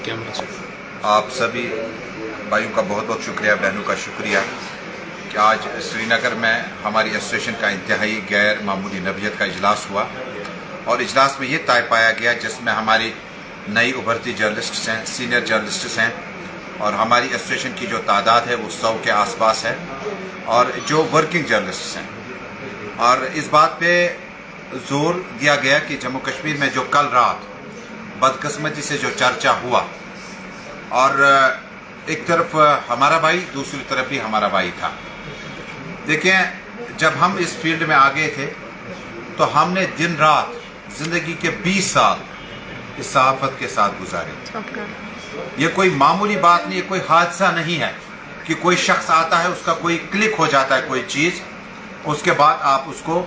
आप सभी भाइयों का बहुत बहुत शुक्रिया, बहनों का शुक्रिया कि आज श्रीनगर में हमारी एसोसिएशन का इंतहाई गैर मामूली नवीयत का इजलास हुआ और इजलास में ये तय पाया गया जिसमें हमारी नई उभरती जर्नलिस्ट हैं, सीनियर जर्नलिस्ट हैं और हमारी एसोसिएशन की जो तादाद है वो 100 के आसपास है और जो वर्किंग जर्नलिस्ट हैं। और इस बात पे जोर दिया गया कि जम्मू कश्मीर में जो कल रात बदकिस्मती से जो चर्चा हुआ और एक तरफ हमारा भाई, दूसरी तरफ भी हमारा भाई था। देखें, जब हम इस फील्ड में आ गए थे तो हमने दिन रात जिंदगी के 20 साल इस सहाफत के साथ गुजारे। ये कोई मामूली बात नहीं है, कोई हादसा नहीं है कि कोई शख्स आता है, उसका कोई क्लिक हो जाता है कोई चीज, उसके बाद आप उसको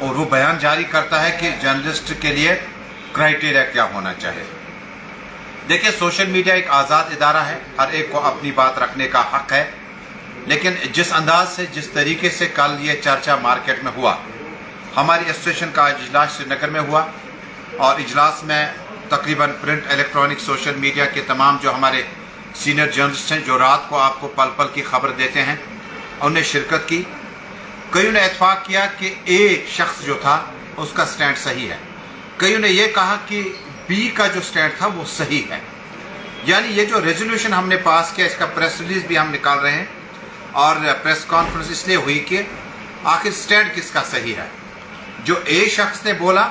और वो बयान जारी करता है कि जर्नलिस्ट के लिए क्राइटेरिया क्या होना चाहिए। देखिए, सोशल मीडिया एक आज़ाद इदारा है, हर एक को अपनी बात रखने का हक है, लेकिन जिस अंदाज से, जिस तरीके से कल ये चर्चा मार्केट में हुआ, हमारी एसोसिएशन का इजलास श्रीनगर में हुआ और इजलास में तकरीबन प्रिंट, इलेक्ट्रॉनिक, सोशल मीडिया के तमाम जो हमारे सीनियर जर्नलिस्ट हैं जो रात को आपको पल पल की खबर देते हैं, उन्होंने शिरकत की। कईयों ने इत्फाक किया कि ए शख्स जो था उसका स्टैंड सही है, कईयों ने यह कहा कि बी का जो स्टैंड था वो सही है। यानी ये जो रेजोल्यूशन हमने पास किया, इसका प्रेस रिलीज भी हम निकाल रहे हैं और प्रेस कॉन्फ्रेंस इसलिए हुई कि आखिर स्टैंड किसका सही है, जो ए शख्स ने बोला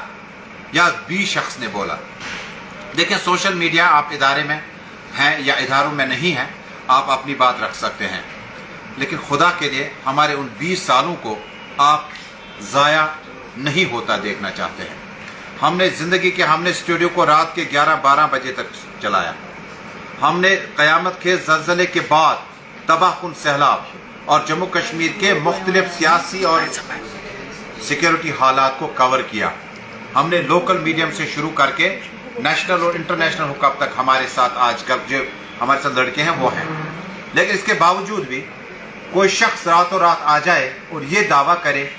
या बी शख्स ने बोला। देखें, सोशल मीडिया, आप इदारे में हैं या इदारों में नहीं हैं, आप अपनी बात रख सकते हैं, लेकिन खुदा के लिए हमारे उन 20 सालों को आप ज़ाया नहीं होता देखना चाहते हैं। हमने ज़िंदगी के, हमने स्टूडियो को रात के 11-12 बजे तक चलाया। हमने क़यामत के ज़लज़ले के बाद तबाहकुन सैलाब और जम्मू कश्मीर के मुख्तलिफ सियासी और सिक्योरिटी हालात को कवर किया। हमने लोकल मीडियम से शुरू करके नेशनल और इंटरनेशनल हुक्म तक हमारे साथ आजकल जो हमारे साथ लड़के हैं वो हैं। लेकिन इसके बावजूद भी कोई शख्स रातों रात आ जाए और ये दावा करे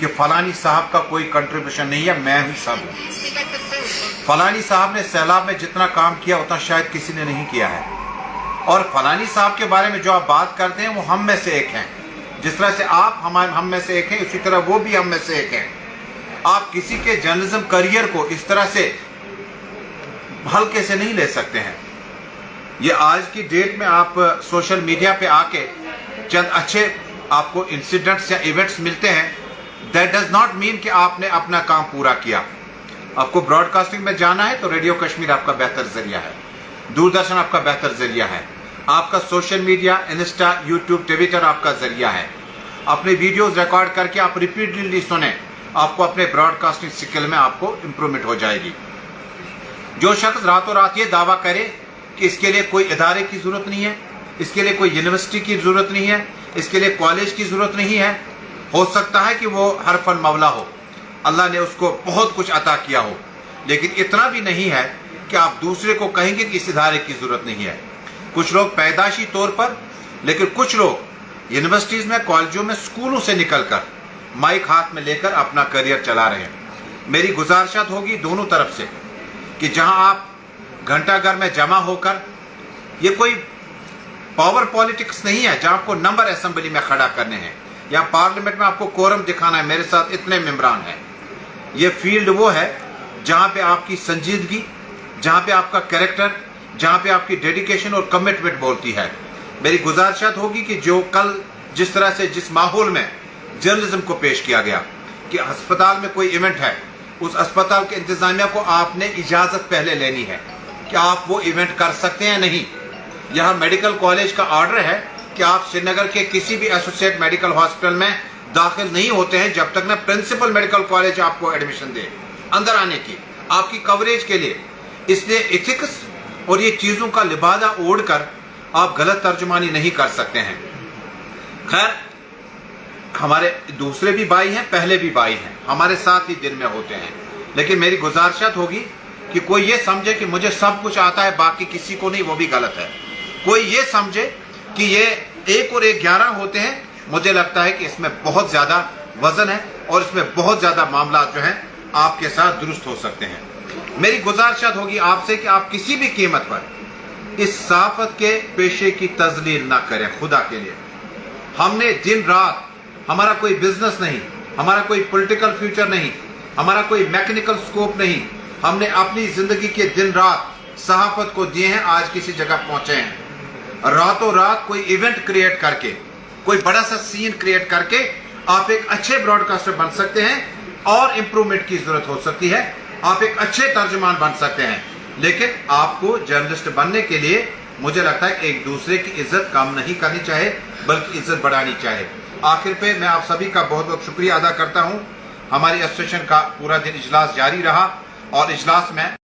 कि फलानी साहब का कोई कंट्रीब्यूशन नहीं है, मैं ही सब हूँ। फलानी साहब ने सैलाब में जितना काम किया उतना शायद किसी ने नहीं किया है, और फलानी साहब के बारे में जो आप बात करते हैं वो हम में से एक हैं। जिस तरह से आप हम में से एक हैं, उसी तरह वो भी हम में से एक हैं। आप किसी के जर्नलिज्म करियर को इस तरह से हल्के से नहीं ले सकते हैं। ये आज की डेट में आप सोशल मीडिया पे आके चंद अच्छे आपको इंसिडेंट्स या इवेंट्स मिलते हैं, दैट डज नॉट मीन कि आपने अपना काम पूरा किया। आपको ब्रॉडकास्टिंग में जाना है तो रेडियो कश्मीर आपका बेहतर जरिया है, दूरदर्शन आपका बेहतर जरिया है, आपका social media, Insta, YouTube, Twitter आपका जरिया है। अपने वीडियोस रिकॉर्ड करके आप रिपीटली सुने, आपको अपने ब्रॉडकास्टिंग स्किल में आपको इंप्रूवमेंट हो जाएगी। जो शख्स रातों रात ये दावा करे कि इसके लिए कोई इदारे की जरूरत नहीं है, इसके लिए कोई यूनिवर्सिटी की जरूरत नहीं है, इसके लिए कॉलेज की जरूरत नहीं है, हो सकता है कि वो हर फन मौला हो, अल्लाह ने उसको बहुत कुछ अता किया हो, लेकिन इतना भी नहीं है कि आप दूसरे को कहेंगे कि इस इदारे की जरूरत नहीं है। कुछ लोग पैदाशी तौर पर, लेकिन कुछ लोग यूनिवर्सिटीज में, कॉलेजों में, स्कूलों से निकलकर माइक हाथ में लेकर अपना करियर चला रहे हैं। मेरी गुजारिशात होगी दोनों तरफ से कि जहां आप घंटाघर में जमा होकर, ये कोई पावर पॉलिटिक्स नहीं है जहां आपको नंबर असेंबली में खड़ा करने हैं या पार्लियामेंट में आपको कोरम दिखाना है, मेरे साथ इतने मेंबरान हैं। ये फील्ड वो है जहां पे आपकी संजीदगी, जहां पे आपका कैरेक्टर, जहां पे आपकी डेडिकेशन और कमिटमेंट बोलती है। मेरी गुजारिशात होगी कि जो कल जिस तरह से, जिस माहौल में जर्नलिज्म को पेश किया गया कि अस्पताल में कोई इवेंट है, उस अस्पताल के इंतजामिया को आपने इजाजत पहले लेनी है कि आप वो इवेंट कर सकते हैं नहीं। यहाँ मेडिकल कॉलेज का ऑर्डर है कि आप श्रीनगर के किसी भी एसोसिएट मेडिकल हॉस्पिटल में दाखिल नहीं होते हैं जब तक ना प्रिंसिपल मेडिकल कॉलेज आपको एडमिशन दे अंदर आने की, आपकी कवरेज के लिए। इसलिए एथिक्स और ये चीजों का लिबादा ओढ़कर आप गलत तर्जुमानी नहीं कर सकते हैं। खैर, हमारे दूसरे भी भाई हैं, पहले भी भाई हैं, हमारे साथ ही दिन में होते हैं, लेकिन मेरी गुजारिशत होगी कि कोई ये समझे कि मुझे सब कुछ आता है बाकी किसी को नहीं, वो भी गलत है। कोई ये समझे कि ये 1 और 1 11 होते हैं, मुझे लगता है कि इसमें बहुत ज्यादा वजन है और इसमें बहुत ज्यादा मामला जो है आपके साथ दुरुस्त हो सकते हैं। میری گزارشات ہوگی آپ سے کہ آپ کسی بھی قیمت پر اس صحافت کے پیشے کی تذلیل نہ کریں خدا کے لیے. ہم نے دن رات، ہمارا کوئی بزنس نہیں، ہمارا کوئی پولیٹیکل فیوچر نہیں، ہمارا کوئی میکینیکل سکوپ نہیں، ہم نے اپنی زندگی کے دن رات صحافت کو دیے ہیں، آج کسی جگہ پہنچے ہیں. راتوں رات کوئی ایونٹ کریٹ کر کے، کوئی بڑا سا سین کریٹ کر کے آپ ایک اچھے براڈ کاسٹر بن سکتے ہیں، اور امپرومنٹ کی ضرورت ہو سکتی ہے. آپ ایک اچھے ترجمان بن سکتے ہیں، لیکن آپ کو جرنلسٹ بننے کے لیے مجھے لگتا ہے ایک دوسرے کی عزت کم نہیں کرنی چاہیے بلکہ عزت بڑھانی چاہیے. آخر پہ میں آپ سبھی کا بہت بہت شکریہ ادا کرتا ہوں. ہماری ایسوسیشن کا پورا دن اجلاس جاری رہا، اور اجلاس میں